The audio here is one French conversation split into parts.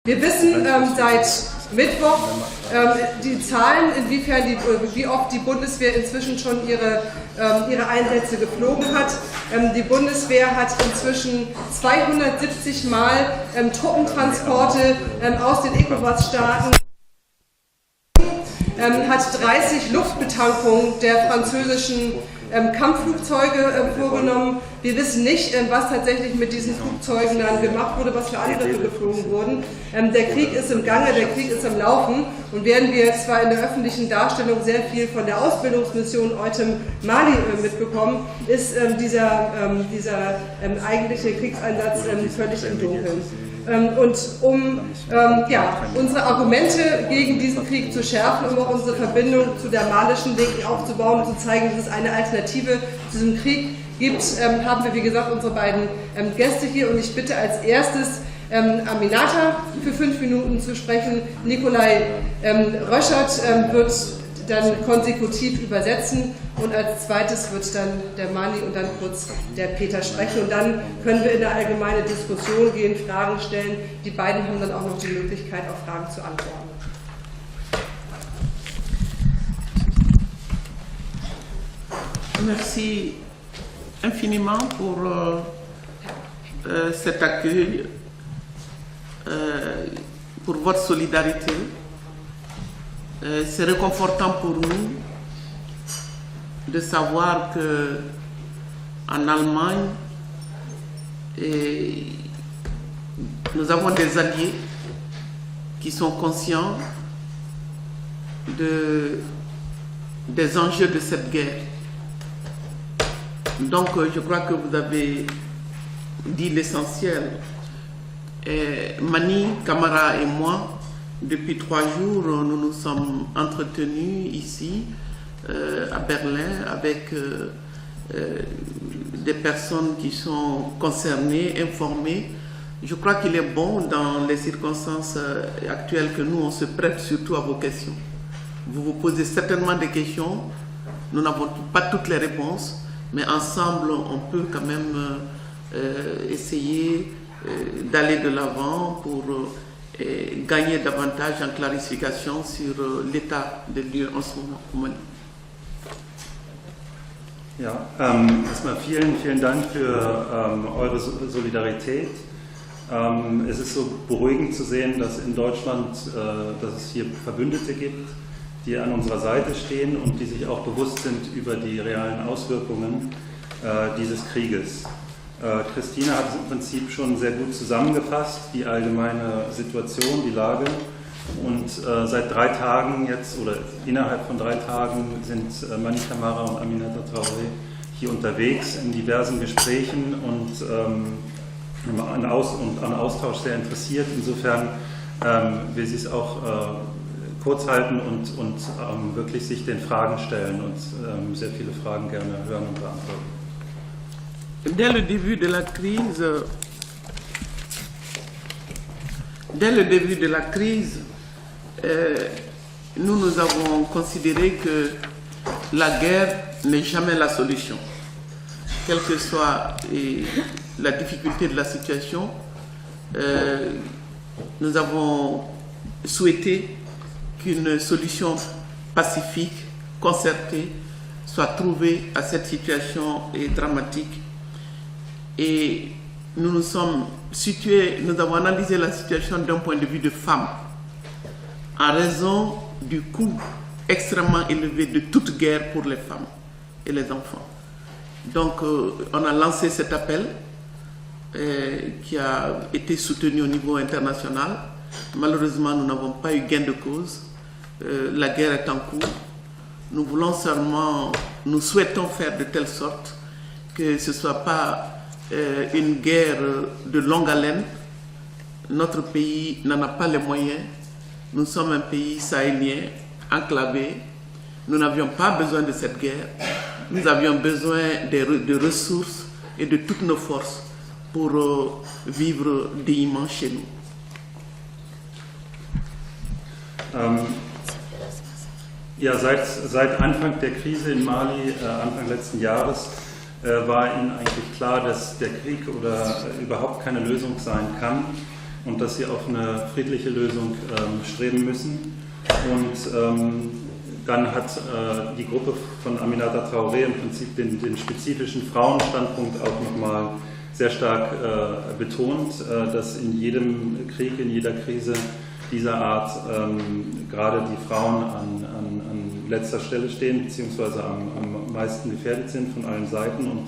Wir wissen seit Mittwoch die Zahlen, wie oft die Bundeswehr inzwischen schon ihre Einsätze geflogen hat. Die Bundeswehr hat inzwischen 270 Mal Truppentransporte aus den ECOWAS-Staaten, hat 30 Luftbetankungen der französischen Kampfflugzeuge vorgenommen. Wir wissen nicht, was tatsächlich mit diesen Flugzeugen dann gemacht wurde, was für Angriffe geflogen wurden. Der Krieg ist im Gange, der Krieg ist am Laufen, und während wir zwar in der öffentlichen Darstellung sehr viel von der Ausbildungsmission EUTM Mali mitbekommen, ist dieser eigentliche Kriegseinsatz völlig im Dunkeln. Und um unsere Argumente gegen diesen Krieg zu schärfen, um auch unsere Verbindung zu der malischen Linken aufzubauen und zu zeigen, dass es eine Alternative zu diesem Krieg gibt, haben wir, wie gesagt, unsere beiden Gäste hier, und ich bitte als erstes Aminata für 5 Minuten zu sprechen. Nikolai Röschert wird dann konsekutiv übersetzen, und als zweites wird dann der Mani und dann kurz der Peter sprechen, und dann können wir in eine allgemeine Diskussion gehen, Fragen stellen. Die beiden haben dann auch noch die Möglichkeit, auf Fragen zu antworten. Merci infiniment pour cet accueil, pour votre solidarité. C'est réconfortant pour nous de savoir que en Allemagne, nous avons des alliés qui sont conscients des enjeux de cette guerre. Donc je crois que vous avez dit l'essentiel. Mani, Camara et moi, depuis 3 jours, nous nous sommes entretenus ici à Berlin avec des personnes qui sont concernées, informées. Je crois qu'il est bon, dans les circonstances actuelles que nous, on se prête surtout à vos questions. Vous vous posez certainement des questions, nous n'avons pas toutes les réponses, mais ensemble, on peut quand même essayer d'aller de l'avant pour gagner davantage en clarification sur l'état des lieux en ce moment au Mali. Ja, erstmal vielen Dank für eure Solidarität. Es ist so beruhigend zu sehen, dass in Deutschland, dass es hier Verbündete gibt, die an unserer Seite stehen und die sich auch bewusst sind über die realen Auswirkungen dieses Krieges. Christina hat es im Prinzip schon sehr gut zusammengefasst, die allgemeine Situation, die Lage. Und seit 3 Tagen jetzt, oder innerhalb von 3 Tagen, sind Mani Camara und Aminata Traoré hier unterwegs in diversen Gesprächen und an Austausch sehr interessiert. Insofern will sie es auch kurz halten und wirklich sich den Fragen stellen und sehr viele Fragen gerne hören und beantworten. Dès le début de la crise, nous avons considéré que la guerre n'est jamais la solution. Quelle que soit la difficulté de la situation, nous avons souhaité qu'une solution pacifique, concertée, soit trouvée à cette situation dramatique. Et nous nous sommes situés, nous avons analysé la situation d'un point de vue de femme, en raison du coût extrêmement élevé de toute guerre pour les femmes et les enfants. Donc on a lancé cet appel qui a été soutenu au niveau international. Malheureusement, nous n'avons pas eu gain de cause. La guerre est en cours. Nous souhaitons faire de telle sorte que ce ne soit pas une guerre de longue haleine. Notre pays n'en a pas les moyens. Nous sommes un pays sahélien, enclavé. Nous n'avions pas besoin de cette guerre. Nous avions besoin de ressources et de toutes nos forces pour vivre dignement chez nous. Ja, seit Anfang der Krise in Mali, Anfang letzten Jahres, war ihnen eigentlich klar, dass der Krieg oder überhaupt keine Lösung sein kann und dass sie auf eine friedliche Lösung streben müssen. Und dann hat die Gruppe von Aminata Traoré im Prinzip den spezifischen Frauenstandpunkt auch nochmal sehr stark betont, dass in jedem Krieg, in jeder Krise dieser Art gerade die Frauen an letzter Stelle stehen, beziehungsweise am meisten gefährdet sind von allen Seiten. Und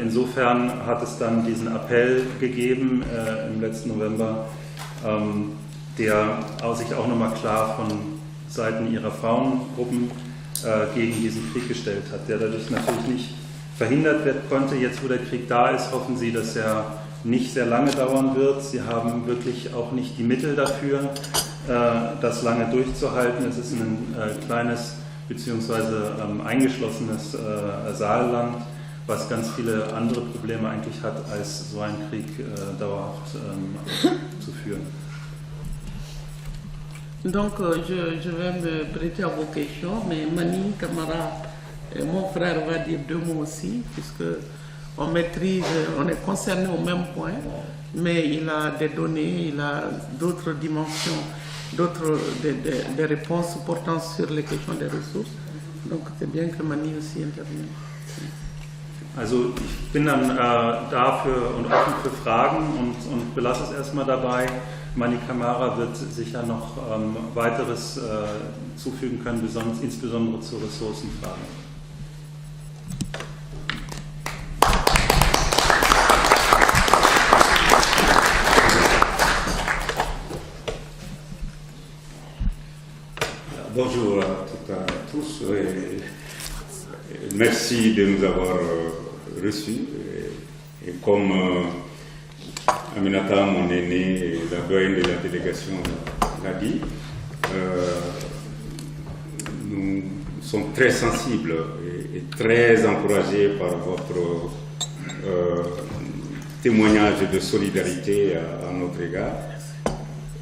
insofern hat es dann diesen Appell gegeben im letzten November, der sich auch nochmal klar von Seiten ihrer Frauengruppen gegen diesen Krieg gestellt hat, der dadurch natürlich nicht verhindert werden konnte. Jetzt, wo der Krieg da ist, hoffen sie, dass er nicht sehr lange dauern wird. Sie haben wirklich auch nicht die Mittel dafür, das lange durchzuhalten. Es ist ein kleines bzw. eingeschlossenes Saalland, was ganz viele andere Probleme eigentlich hat, als so einen Krieg dauerhaft zu führen. Donc, je vais me prêter à vos questions, mais Mani Camara, mon frère va dire 2 mots aussi, puisque on maîtrise, on est concerné au même point, mais il a des données, il a d'autres dimensions, des réponses portant sur les questions des ressources. Donc, c'est bien que Mani aussi intervienne. Also ich bin dann dafür und offen für Fragen und belasse es erstmal dabei. Mani Camara wird sicher noch weiteres zufügen können, insbesondere zu Ressourcenfragen. Bonjour à toutes et à tous. Merci de nous avoir reçus. Et comme Aminata, mon aînée, la doyenne de la délégation, l'a dit, nous sommes très sensibles et très encouragés par votre témoignage de solidarité à notre égard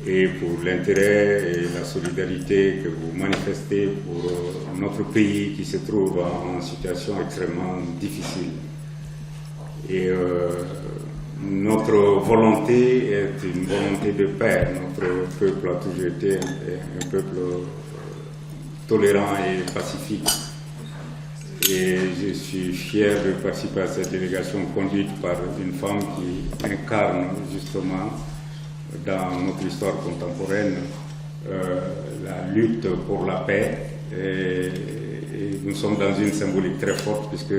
et pour l'intérêt et la solidarité que vous manifestez pour notre pays qui se trouve en situation extrêmement difficile. Et notre volonté est une volonté de paix. Notre peuple a toujours été un peuple tolérant et pacifique. Et je suis fier de participer à cette délégation conduite par une femme qui incarne justement dans notre histoire contemporaine la lutte pour la paix. Et nous sommes dans une symbolique très forte puisque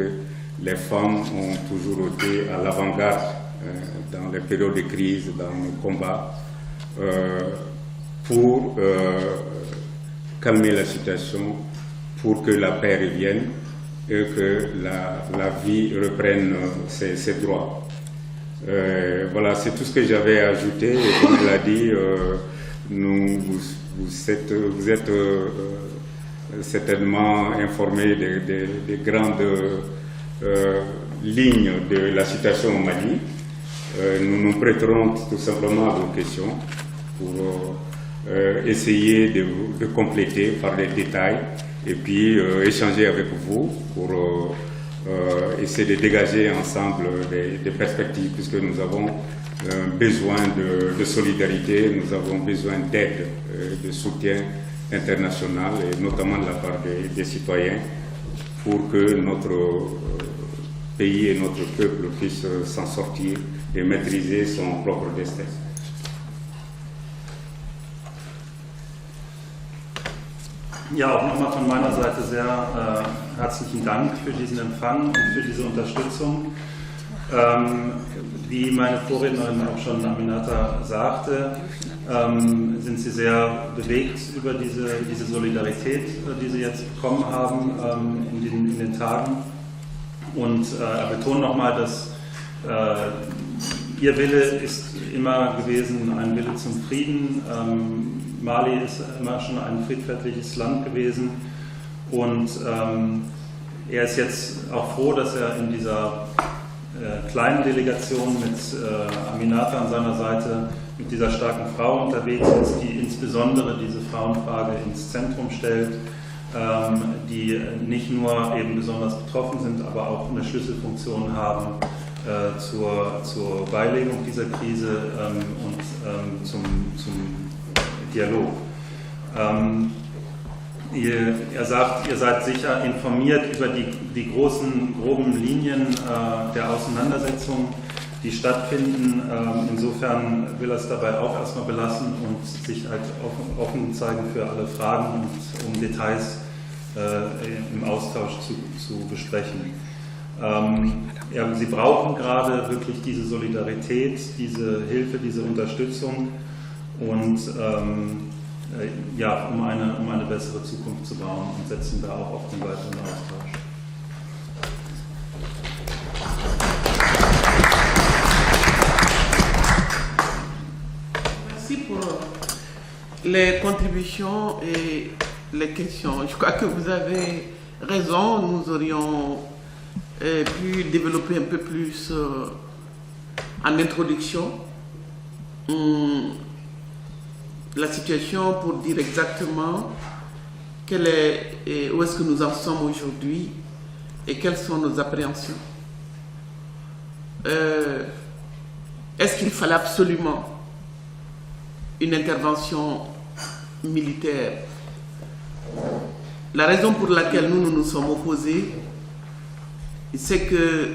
les femmes ont toujours été à l'avant-garde dans les périodes de crise, dans nos combats, pour calmer la situation, pour que la paix revienne et que la vie reprenne ses droits. Voilà, c'est tout ce que j'avais à ajouter. Et comme elle a dit, vous êtes certainement informés des grandes lignes de la situation au Mali. Nous nous prêterons tout simplement à vos questions pour essayer de compléter par les détails et puis échanger avec vous pour essayer de dégager ensemble des perspectives, puisque nous avons besoin de solidarité, nous avons besoin d'aide, de soutien international, et notamment de la part des citoyens, pour que notre pays et notre peuple puissent s'en sortir et maîtriser son propre destin. Ja, auch nochmal von meiner Seite sehr herzlichen Dank für diesen Empfang und für diese Unterstützung. Wie meine Vorrednerin auch schon Aminata sagte, sind sie sehr bewegt über diese Solidarität, die sie jetzt bekommen haben in den Tagen. Und er betont nochmal, dass ihr Wille ist immer gewesen, ein Wille zum Frieden. Mali ist immer schon ein friedfertiges Land gewesen und er ist jetzt auch froh, dass er in dieser kleinen Delegation mit Aminata an seiner Seite, mit dieser starken Frau unterwegs ist, die insbesondere diese Frauenfrage ins Zentrum stellt, die nicht nur eben besonders betroffen sind, aber auch eine Schlüsselfunktion haben, zur Beilegung dieser Krise und zum Dialog. Er sagt, ihr seid sicher informiert über die großen, groben Linien der Auseinandersetzung, die stattfinden. Insofern will er es dabei auch erstmal belassen und sich halt offen zeigen für alle Fragen und um Details im Austausch zu besprechen. Sie brauchen gerade wirklich diese Solidarität, diese Hilfe, diese Unterstützung und um eine bessere Zukunft zu bauen und setzen da auch auf den weiteren Austausch. Merci pour les contributions et les questions. Je crois que vous avez raison, nous aurions pu développer un peu plus en introduction la situation pour dire exactement où est-ce que nous en sommes aujourd'hui et quelles sont nos appréhensions. Est-ce qu'il fallait absolument une intervention militaire? La raison pour laquelle nous nous sommes opposés, c'est que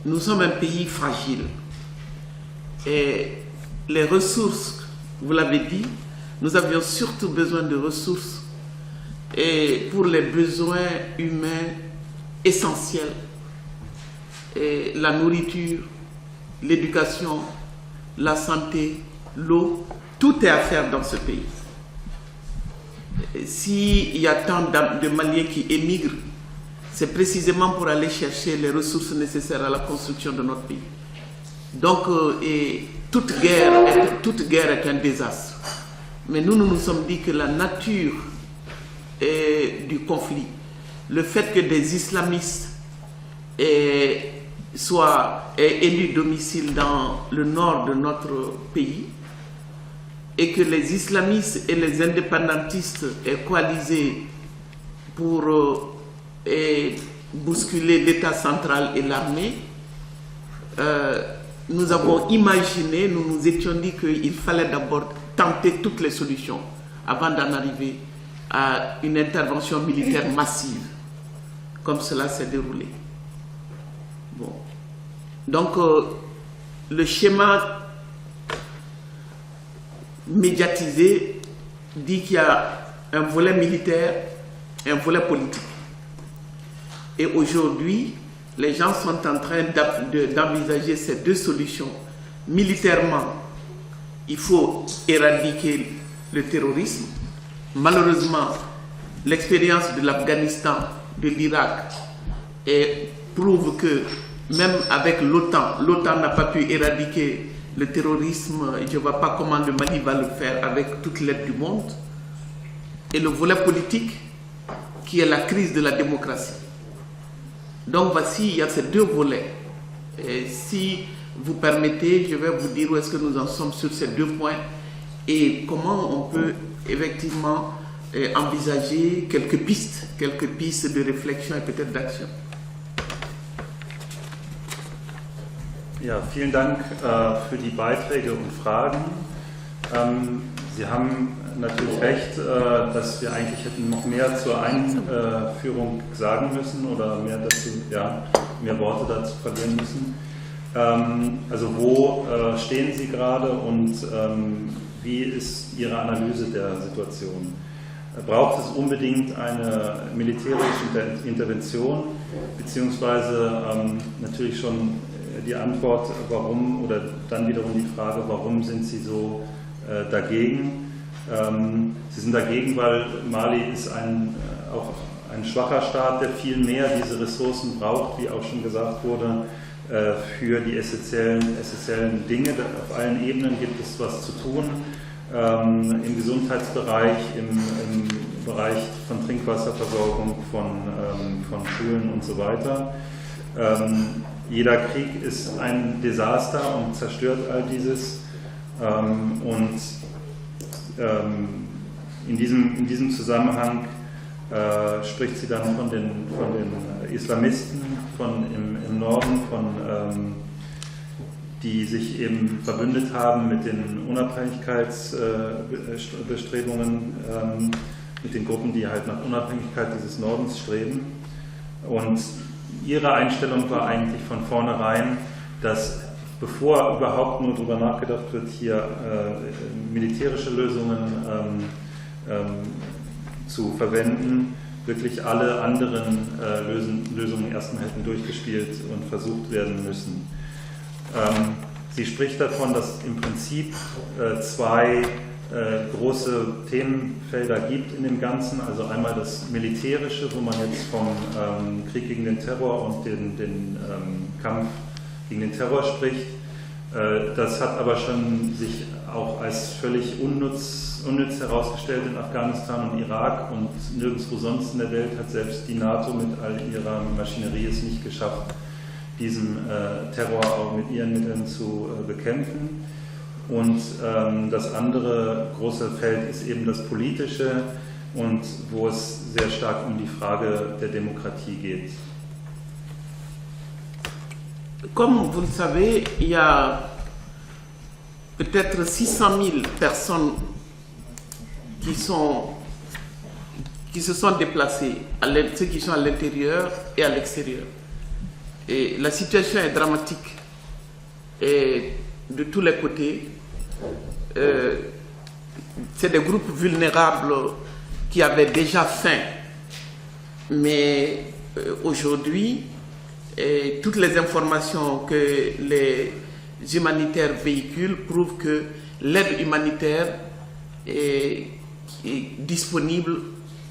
nous sommes un pays fragile et les ressources, vous l'avez dit, nous avions surtout besoin de ressources et pour les besoins humains essentiels, et la nourriture, l'éducation, la santé, l'eau, tout est à faire dans ce pays. S'il y a tant de Maliens qui émigrent, c'est précisément pour aller chercher les ressources nécessaires à la construction de notre pays. Donc, toute guerre est un désastre. Mais nous nous sommes dit que la nature du conflit, le fait que des islamistes soient élus domicile dans le nord de notre pays, et que les islamistes et les indépendantistes aient coalisé pour bousculer l'État central et l'armée, nous avons imaginé, nous nous étions dit qu'il fallait d'abord tenter toutes les solutions avant d'en arriver à une intervention militaire massive, comme cela s'est déroulé. Bon. Donc, le schéma médiatisé dit qu'il y a un volet militaire et un volet politique. Et aujourd'hui, les gens sont en train d'envisager ces deux solutions. Militairement, il faut éradiquer le terrorisme. Malheureusement, l'expérience de l'Afghanistan, de l'Irak, prouve que même avec l'OTAN, l'OTAN n'a pas pu éradiquer le terrorisme. Je ne vois pas comment le Mali va le faire avec toute l'aide du monde. Et le volet politique, qui est la crise de la démocratie. Donc voici, il y a ces deux volets. Et si vous permettez, je vais vous dire où est-ce que nous en sommes sur ces deux points et comment on peut effectivement envisager quelques pistes de réflexion et peut-être d'action. Ja, vielen Dank für die Beiträge und Fragen. Sie haben natürlich recht, dass wir eigentlich hätten noch mehr zur Einführung sagen müssen oder mehr Worte dazu verlieren müssen. Also wo stehen Sie gerade und wie ist Ihre Analyse der Situation? Braucht es unbedingt eine militärische Intervention, beziehungsweise natürlich schon die Antwort, warum, oder dann wiederum die Frage, warum sind Sie so dagegen? Sie sind dagegen, weil Mali ist auch ein schwacher Staat, der viel mehr diese Ressourcen braucht, wie auch schon gesagt wurde, für die essentiellen Dinge. Auf allen Ebenen gibt es was zu tun, im Gesundheitsbereich, im Bereich von Trinkwasserversorgung, von Schulen und so weiter. Jeder Krieg ist ein Desaster und zerstört all dieses. In diesem Zusammenhang spricht sie dann von den Islamisten im Norden, die sich eben verbündet haben mit den Unabhängigkeitsbestrebungen, mit den Gruppen, die halt nach Unabhängigkeit dieses Nordens streben. Und ihre Einstellung war eigentlich von vornherein, dass bevor überhaupt nur darüber nachgedacht wird, hier militärische Lösungen zu verwenden, wirklich alle anderen Lösungen erstmal hätten durchgespielt und versucht werden müssen. Sie spricht davon, dass im Prinzip zwei große Themenfelder gibt in dem Ganzen, also einmal das Militärische, wo man jetzt vom Krieg gegen den Terror und den Kampf gegen den Terror spricht. Das hat aber schon sich auch als völlig unnütz herausgestellt in Afghanistan und Irak, und nirgendwo sonst in der Welt hat selbst die NATO mit all ihrer Maschinerie es nicht geschafft, diesen Terror auch mit ihren Mitteln zu bekämpfen. Und das andere große Feld ist eben das Politische, und wo es sehr stark um die Frage der Demokratie geht. Comme vous le savez, il y a peut-être 600 000 personnes qui se sont déplacées, ceux qui sont à l'intérieur et à l'extérieur. Et la situation est dramatique et de tous les côtés. C'est des groupes vulnérables qui avaient déjà faim, mais aujourd'hui, toutes les informations que les humanitaires véhiculent prouvent que l'aide humanitaire est disponible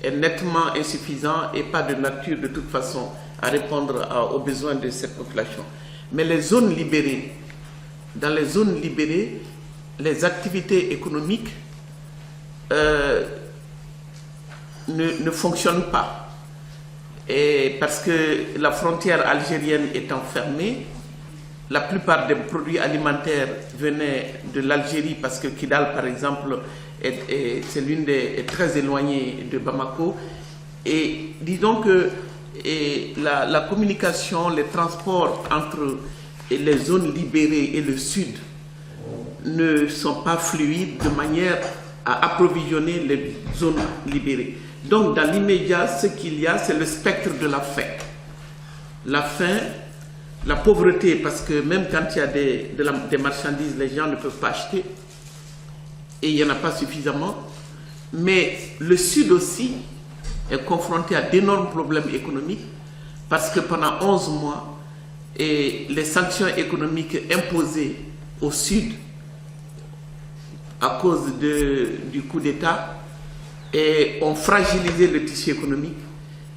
est nettement insuffisant et pas de nature de toute façon à répondre aux besoins de cette population. Mais les zones libérées, dans les zones libérées, les activités économiques ne fonctionnent pas. Et parce que la frontière algérienne étant fermée, la plupart des produits alimentaires venaient de l'Algérie, parce que Kidal, par exemple, c'est est très éloignée de Bamako. Et disons que la communication, les transports entre les zones libérées et le sud ne sont pas fluides de manière à approvisionner les zones libérées. Donc dans l'immédiat, ce qu'il y a, c'est le spectre de la faim. La faim, la pauvreté, parce que même quand il y a des marchandises, les gens ne peuvent pas acheter, et il n'y en a pas suffisamment. Mais le Sud aussi est confronté à d'énormes problèmes économiques, parce que pendant 11 mois, les sanctions économiques imposées au Sud à cause du coup d'État ont fragilisé le tissu économique.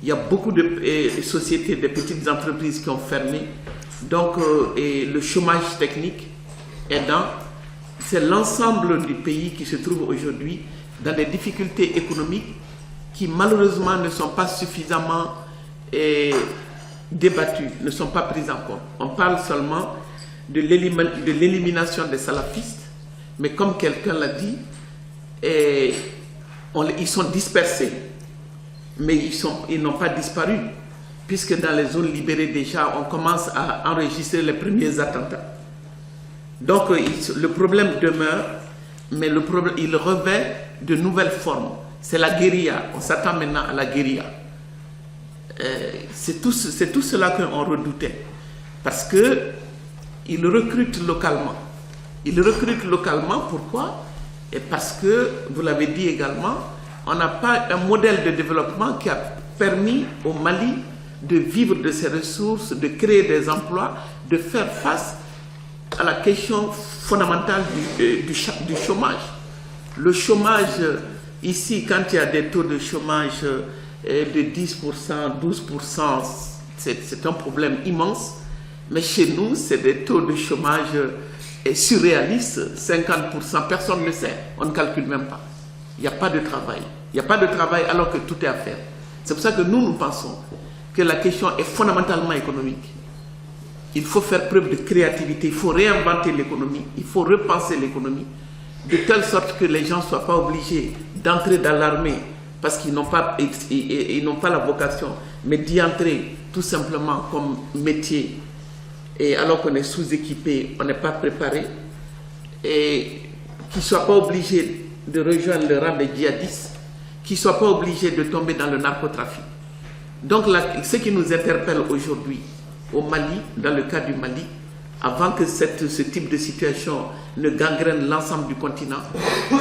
Il y a beaucoup de sociétés, de petites entreprises qui ont fermé. Donc, le chômage technique aidant, c'est l'ensemble du pays qui se trouve aujourd'hui dans des difficultés économiques qui malheureusement ne sont pas suffisamment débattues, ne sont pas prises en compte. On parle seulement de l'élimination des salafistes, mais comme quelqu'un l'a dit, ils sont dispersés, mais ils n'ont pas disparu, puisque dans les zones libérées déjà, on commence à enregistrer les premiers attentats. Donc le problème demeure, mais il revêt de nouvelles formes. C'est la guérilla, on s'attend maintenant à la guérilla. C'est tout cela qu'on redoutait, parce qu'ils recrutent localement. Ils recrutent localement, pourquoi? Et parce que, vous l'avez dit également, on n'a pas un modèle de développement qui a permis au Mali de vivre de ses ressources, de créer des emplois, de faire face à la question fondamentale du chômage. Le chômage, ici, quand il y a des taux de chômage de 10%, 12%, c'est un problème immense. Mais chez nous, c'est des taux de chômage surréalistes, 50%, personne ne sait, on ne calcule même pas. Il n'y a pas de travail. Il n'y a pas de travail alors que tout est à faire. C'est pour ça que nous pensons que la question est fondamentalement économique. Il faut faire preuve de créativité, il faut réinventer l'économie, il faut repenser l'économie, de telle sorte que les gens ne soient pas obligés d'entrer dans l'armée parce qu'ils n'ont pas la vocation, mais d'y entrer tout simplement comme métier, et alors qu'on est sous-équipé, on n'est pas préparé, et qu'ils ne soient pas obligés de rejoindre le rang des djihadistes, qu'ils ne soient pas obligés de tomber dans le narcotrafic. Donc ce qui nous interpelle aujourd'hui au Mali, dans le cas du Mali, avant que ce type de situation ne gangrène l'ensemble du continent,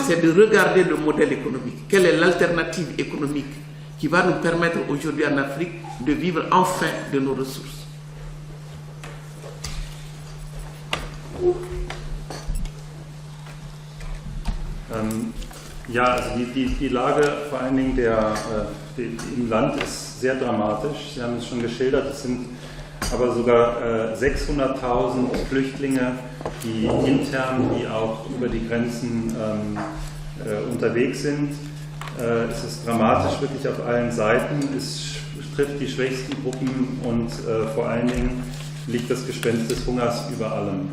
c'est de regarder le modèle économique. Quelle est l'alternative économique qui va nous permettre aujourd'hui en Afrique de vivre enfin de nos ressources? Ja, also die Lage vor allen Dingen im Land ist sehr dramatisch. Sie haben es schon geschildert, es sind aber sogar 600.000 Flüchtlinge, die intern wie auch über die Grenzen unterwegs sind. Es ist dramatisch wirklich auf allen Seiten. Es trifft die schwächsten Gruppen und vor allen Dingen liegt das Gespenst des Hungers über allem.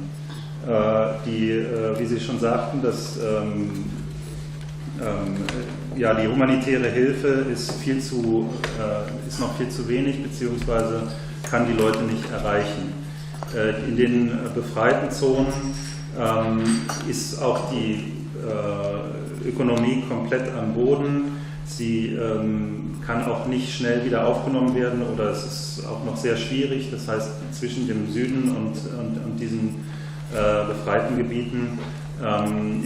Wie Sie schon sagten, die humanitäre Hilfe ist noch viel zu wenig, beziehungsweise kann die Leute nicht erreichen. In den befreiten Zonen ist auch die Ökonomie komplett am Boden. Sie kann auch nicht schnell wieder aufgenommen werden oder es ist auch noch sehr schwierig. Das heißt, zwischen dem Süden und diesen befreiten Gebieten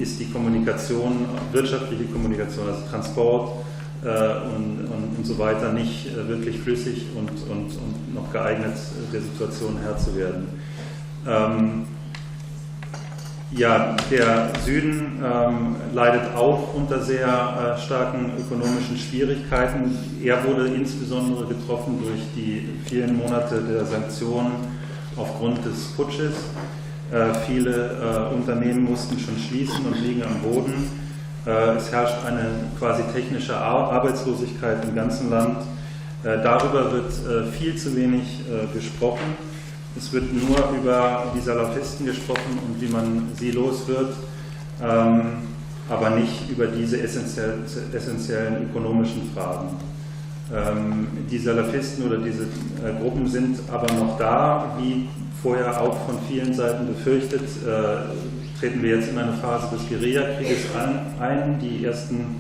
ist die Kommunikation, wirtschaftliche Kommunikation, also Transport und so weiter nicht wirklich flüssig und noch geeignet, der Situation Herr zu werden. Der Süden leidet auch unter sehr starken ökonomischen Schwierigkeiten. Er wurde insbesondere getroffen durch die vielen Monate der Sanktionen aufgrund des Putsches. Viele Unternehmen mussten schon schließen und liegen am Boden. Es herrscht eine quasi technische Arbeitslosigkeit im ganzen Land. Darüber wird viel zu wenig gesprochen. Es wird nur über die Salafisten gesprochen und wie man sie los wird, aber nicht über diese essentiellen ökonomischen Fragen. Die Salafisten oder diese Gruppen sind aber noch da, wie vorher auch von vielen Seiten befürchtet, treten wir jetzt in eine Phase des Guerillakrieges ein. Die ersten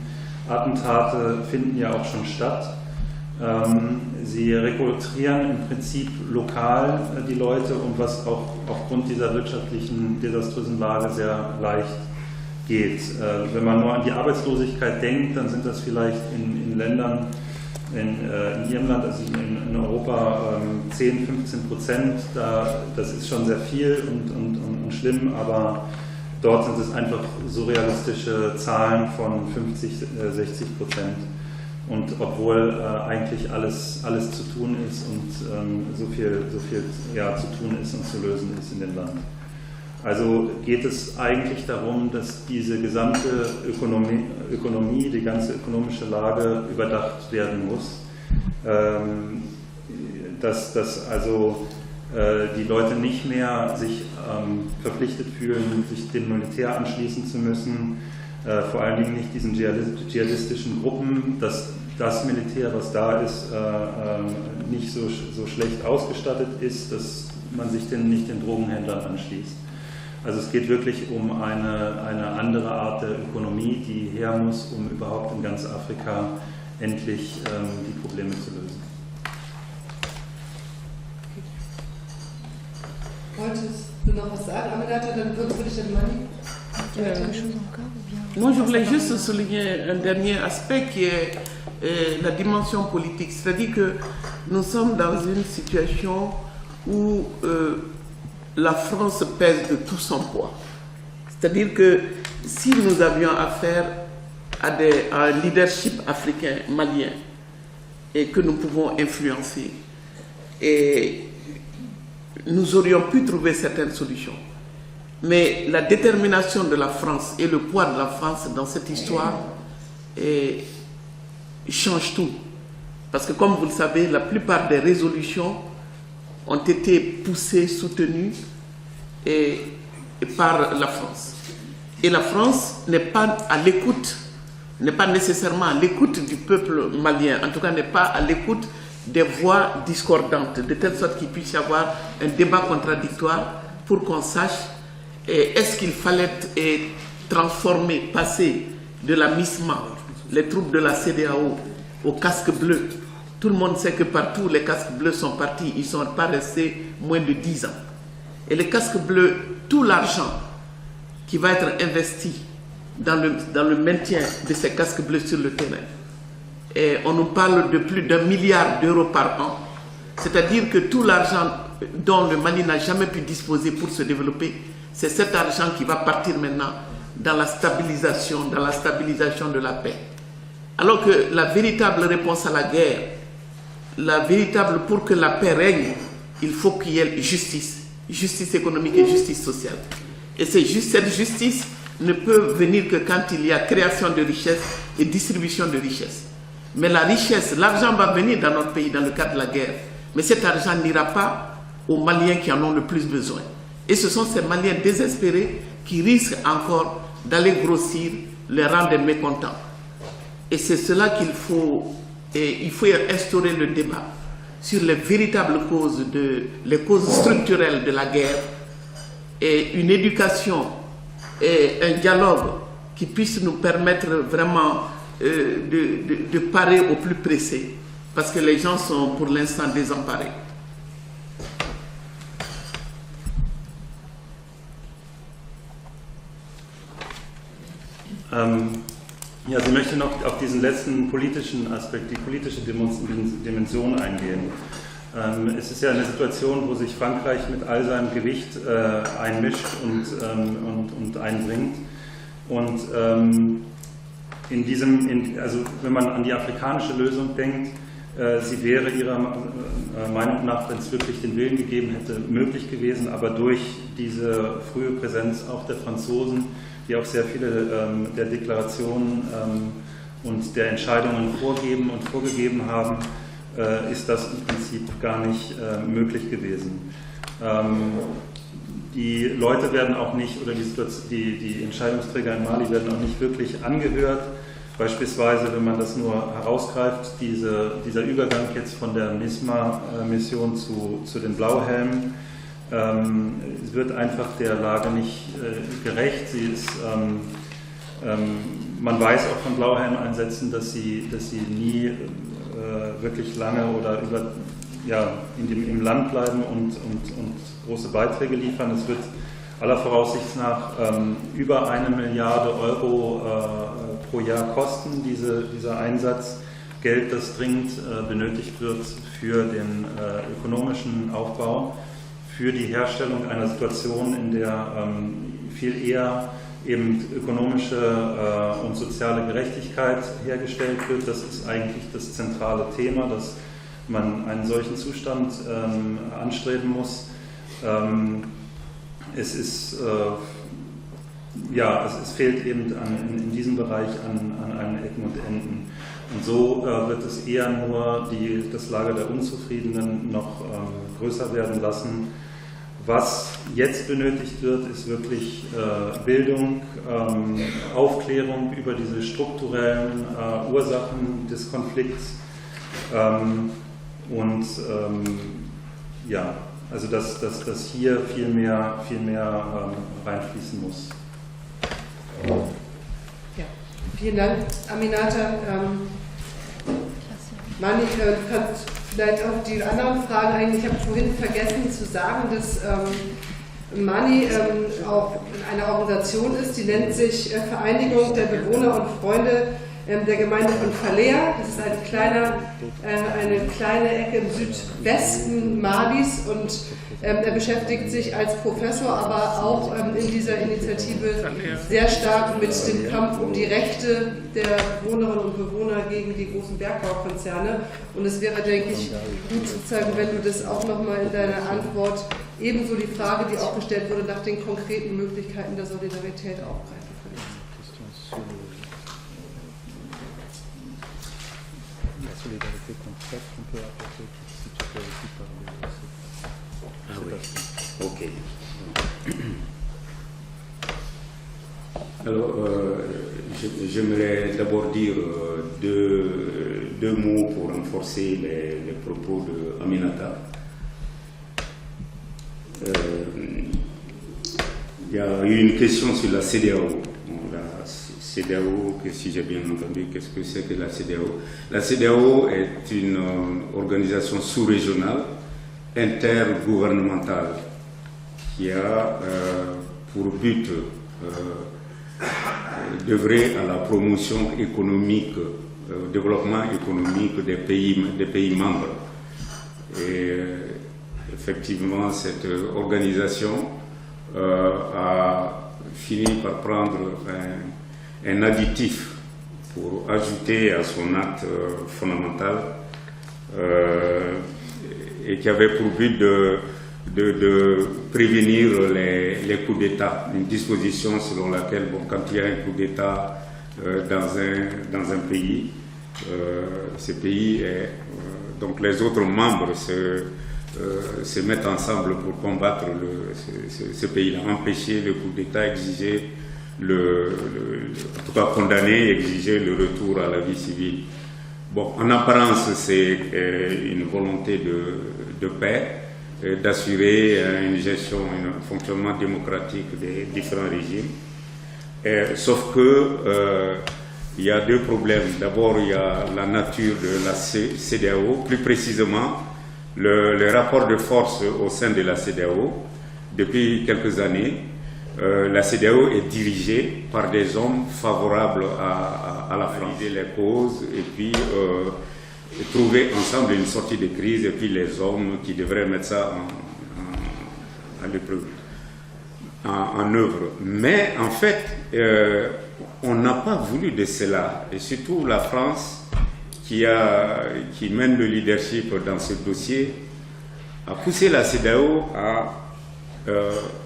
Attentate finden ja auch schon statt. Sie rekrutieren im Prinzip lokal die Leute und was auch aufgrund dieser wirtschaftlichen desaströsen Lage sehr leicht geht. Wenn man nur an die Arbeitslosigkeit denkt, dann sind das vielleicht in Ländern, in Ihrem Land, also in Europa 10-15%, das ist schon sehr viel und schlimm, aber dort sind es einfach surrealistische Zahlen von 50-60%. Und obwohl eigentlich alles zu tun ist und so viel zu tun ist und zu lösen ist in dem Land. Also geht es eigentlich darum, dass diese gesamte Ökonomie, die ganze ökonomische Lage überdacht werden muss. Dass also die Leute nicht mehr sich verpflichtet fühlen, sich dem Militär anschließen zu müssen, vor allen Dingen nicht diesen dschihadistischen Gruppen, dass das Militär, was da ist, nicht so schlecht ausgestattet ist, dass man sich nicht den Drogenhändlern anschließt. Also es geht wirklich um eine andere Art der Ökonomie, die her muss, um überhaupt in ganz Afrika endlich die Probleme zu lösen. Wolltest du noch was sagen, Aminata? Dann würde ich den Mann. Moi, je voulais juste souligner un dernier aspect qui est la dimension politique. C'est-à-dire que nous sommes dans une situation où la France pèse de tout son poids. C'est-à-dire que si nous avions affaire à un leadership africain, malien, et que nous pouvons influencer, et nous aurions pu trouver certaines solutions. Mais la détermination de la France et le poids de la France dans cette histoire change tout. Parce que comme vous le savez, la plupart des résolutions ont été poussées, soutenues par la France. Et la France n'est pas à l'écoute n'est pas nécessairement à l'écoute du peuple malien, en tout cas n'est pas à l'écoute des voix discordantes, de telle sorte qu'il puisse y avoir un débat contradictoire pour qu'on sache est-ce qu'il fallait transformer, passer de la MISMA, les troupes de la CEDEAO, aux casques bleus. Tout le monde sait que partout les casques bleus sont partis, ils ne sont pas restés moins de 10 ans. Et les casques bleus, tout l'argent qui va être investi dans le maintien de ces casques bleus sur le terrain, et on nous parle de plus d'1 milliard d'euros par an, c'est-à-dire que tout l'argent dont le Mali n'a jamais pu disposer pour se développer, c'est cet argent qui va partir maintenant dans la stabilisation de la paix. Alors que la véritable réponse à la guerre, pour que la paix règne, il faut qu'il y ait justice économique et justice sociale. Et cette justice ne peut venir que quand il y a création de richesses et distribution de richesses. Mais la richesse, l'argent va venir dans notre pays dans le cadre de la guerre. Mais cet argent n'ira pas aux Maliens qui en ont le plus besoin. Et ce sont ces Maliens désespérés qui risquent encore d'aller grossir les rangs des mécontents. Et c'est cela qu'il faut, il faut instaurer le débat sur les véritables causes, les causes structurelles de la guerre, et une éducation et un dialogue qui puisse nous permettre vraiment de parer au plus pressé, parce que les gens sont pour l'instant désemparés. Ja, sie möchte noch auf diesen letzten politischen Aspekt, die politische Dimension eingehen. Es ist ja eine Situation, wo sich Frankreich mit all seinem Gewicht einmischt und einbringt. Und also wenn man an die afrikanische Lösung denkt, sie wäre ihrer Meinung nach, wenn es wirklich den Willen gegeben hätte, möglich gewesen, aber durch diese frühe Präsenz auch der Franzosen, die auch sehr viele der Deklarationen und der Entscheidungen vorgeben und vorgegeben haben, ist das im Prinzip gar nicht möglich gewesen. Die Leute werden auch nicht, oder die Entscheidungsträger in Mali werden auch nicht wirklich angehört. Beispielsweise, wenn man das nur herausgreift, dieser Übergang jetzt von der MISMA-Mission zu den Blauhelmen, es wird einfach der Lage nicht gerecht. Man weiß auch von Blauhelmeinsätzen, dass sie nie wirklich lange oder im Land bleiben und große Beiträge liefern. Es wird aller Voraussicht nach über 1 Milliarde Euro pro Jahr kosten, dieser Einsatz. Geld, das dringend benötigt wird für den ökonomischen Aufbau, für die Herstellung einer Situation, in der viel eher eben ökonomische und soziale Gerechtigkeit hergestellt wird. Das ist eigentlich das zentrale Thema, dass man einen solchen Zustand anstreben muss. Es fehlt eben in diesem Bereich an allen Ecken und Enden. Und so wird es eher nur das Lager der Unzufriedenen noch größer werden lassen. Was jetzt benötigt wird, ist wirklich Bildung, Aufklärung über diese strukturellen Ursachen des Konflikts also dass hier viel mehr reinfließen muss. Ja, vielen Dank, Aminata. Mani, du kannst vielleicht auf die anderen Fragen eingehen. Ich habe vorhin vergessen zu sagen, dass Mani auch eine Organisation ist, die nennt sich Vereinigung der Bewohner und Freunde der Gemeinde von Falea. Das ist eine kleine Ecke im Südwesten Malis, und er beschäftigt sich als Professor, aber auch in dieser Initiative sehr stark mit dem Kampf um die Rechte der Bewohnerinnen und Bewohner gegen die großen Bergbaukonzerne. Und es wäre, denke ich, gut sozusagen, wenn du das auch nochmal in deiner Antwort, ebenso die Frage, die auch gestellt wurde, nach den konkreten Möglichkeiten der Solidarität aufgreifen könntest. Solidarité concrète qu'on peut apporter si tu peux aussi parler de Ok. Alors, j'aimerais d'abord dire deux mots pour renforcer les propos de Aminata. Il y a eu une question sur la CEDEAO. La CEDEAO, si j'ai bien entendu, qu'est-ce que c'est que la CEDEAO? La CEDEAO est une organisation sous-régionale, intergouvernementale, qui a pour but d'œuvrer à la promotion économique, au développement économique des pays membres. Et effectivement, cette organisation a fini par prendre un additif pour ajouter à son acte fondamental et qui avait pour but de prévenir les coups d'État, une disposition selon laquelle, bon, quand il y a un coup d'État dans un pays, ce pays donc les autres membres se mettent ensemble pour combattre ce pays-là, empêcher le coup d'État, exiger en tout cas condamner, exiger le retour à la vie civile. Bon, en apparence, c'est une volonté de paix, d'assurer une gestion, un fonctionnement démocratique des différents régimes. Sauf que il y a deux problèmes. D'abord, il y a la nature de la CEDEAO, plus précisément le rapport de force au sein de la CEDEAO. Depuis quelques années, la CEDEAO est dirigée par des hommes favorables à la France, les causes et puis trouver ensemble une sortie de crise, et puis les hommes qui devraient mettre ça en œuvre. Mais en fait, on n'a pas voulu de cela, et surtout la France qui mène le leadership dans ce dossier a poussé la CEDEAO à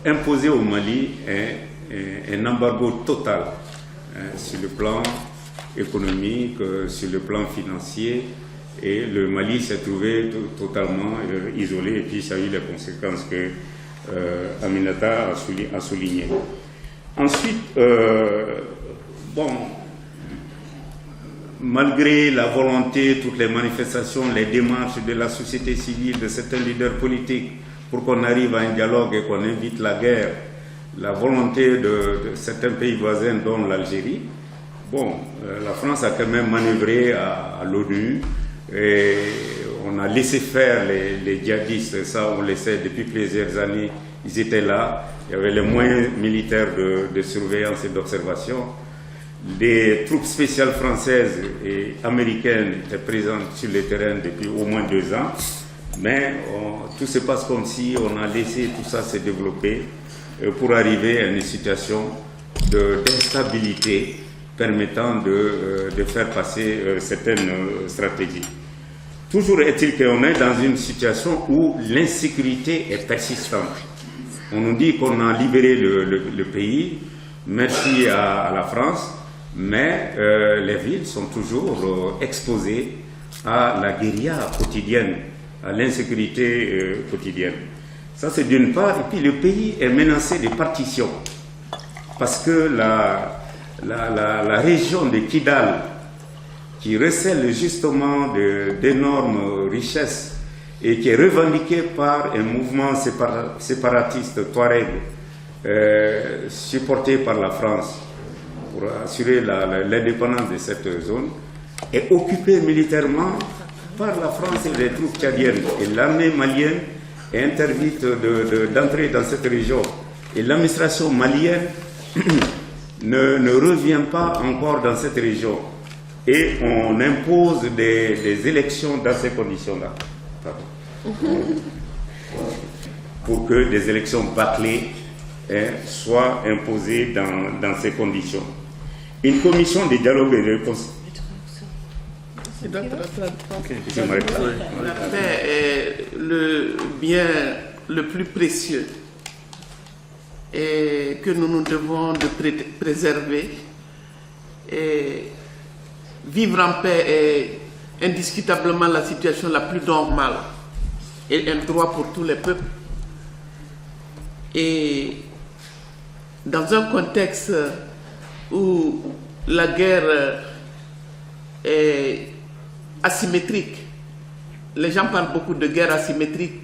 imposer au Mali un embargo total sur le plan économique, sur le plan financier, et le Mali s'est trouvé totalement isolé, et puis ça a eu les conséquences que Aminata a soulignées. Ensuite, malgré la volonté, toutes les manifestations, les démarches de la société civile, de certains leaders politiques, pour qu'on arrive à un dialogue et qu'on évite la guerre, la volonté de certains pays voisins, dont l'Algérie, la France a quand même manœuvré à l'ONU, et on a laissé faire les djihadistes. Ça, on le sait depuis plusieurs années, ils étaient là, il y avait les moyens militaires de surveillance et d'observation. Des troupes spéciales françaises et américaines étaient présentes sur le terrain depuis au moins 2 ans. Mais tout se passe comme si on a laissé tout ça se développer pour arriver à une situation d'instabilité permettant de faire passer certaines stratégies. Toujours est-il qu'on est dans une situation où l'insécurité est persistante. On nous dit qu'on a libéré le pays, merci à la France, mais les villes sont toujours exposées à la guérilla quotidienne, à l'insécurité quotidienne. Ça, c'est d'une part. Et puis le pays est menacé de partition, parce que la région de Kidal, qui recèle justement d'énormes richesses et qui est revendiquée par un mouvement séparatiste Touareg supporté par la France pour assurer l'indépendance de cette zone, est occupée militairement par la France et les troupes tchadiennes. Et l'armée malienne est interdite d'entrer dans cette région. Et l'administration malienne ne revient pas encore dans cette région. Et on impose des élections dans ces conditions-là. Pour que des élections bâclées soient imposées dans ces conditions. Une commission de dialogue et de réconciliation. La paix est le bien le plus précieux et que nous devons de préserver. Et vivre en paix est indiscutablement la situation la plus normale et un droit pour tous les peuples. Et dans un contexte où la guerre est asymétrique. Les gens parlent beaucoup de guerre asymétrique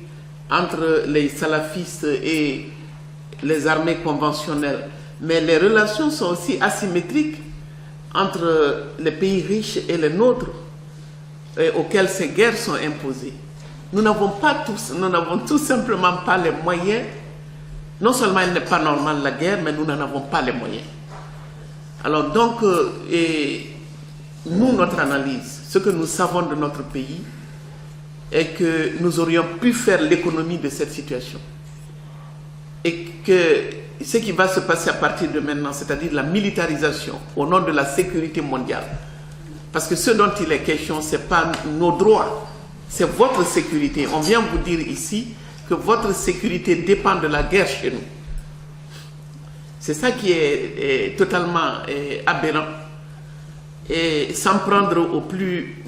entre les salafistes et les armées conventionnelles. Mais les relations sont aussi asymétriques entre les pays riches et les nôtres auxquels ces guerres sont imposées. Nous n'avons tout simplement pas les moyens. Non seulement il n'est pas normal la guerre, mais nous n'en avons pas les moyens. Alors donc, nous, notre analyse, ce que nous savons de notre pays, est que nous aurions pu faire l'économie de cette situation. Et que ce qui va se passer à partir de maintenant, c'est-à-dire la militarisation au nom de la sécurité mondiale, parce que ce dont il est question, ce n'est pas nos droits, c'est votre sécurité. On vient vous dire ici que votre sécurité dépend de la guerre chez nous. C'est ça qui est totalement aberrant. Et s'en prendre aux plus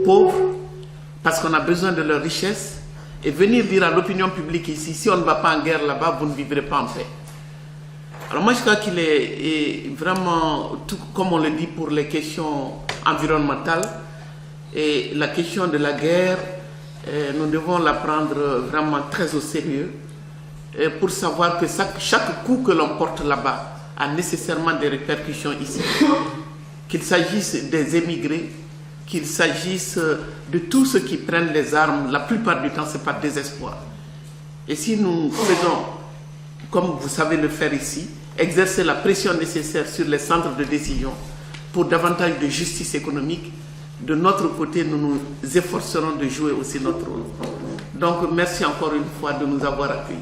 pauvres, parce qu'on a besoin de leur richesse, et venir dire à l'opinion publique ici, si on ne va pas en guerre là-bas, vous ne vivrez pas en paix. Alors moi je crois qu'il est vraiment, tout comme on le dit pour les questions environnementales, et la question de la guerre, nous devons la prendre vraiment très au sérieux, pour savoir que chaque coup que l'on porte là-bas a nécessairement des répercussions ici. Qu'il s'agisse des émigrés, qu'il s'agisse de tous ceux qui prennent les armes, la plupart du temps c'est par désespoir. Et si nous faisons, comme vous savez le faire ici, exercer la pression nécessaire sur les centres de décision pour davantage de justice économique, de notre côté, nous nous efforcerons de jouer aussi notre rôle. Donc merci encore une fois de nous avoir accueillis.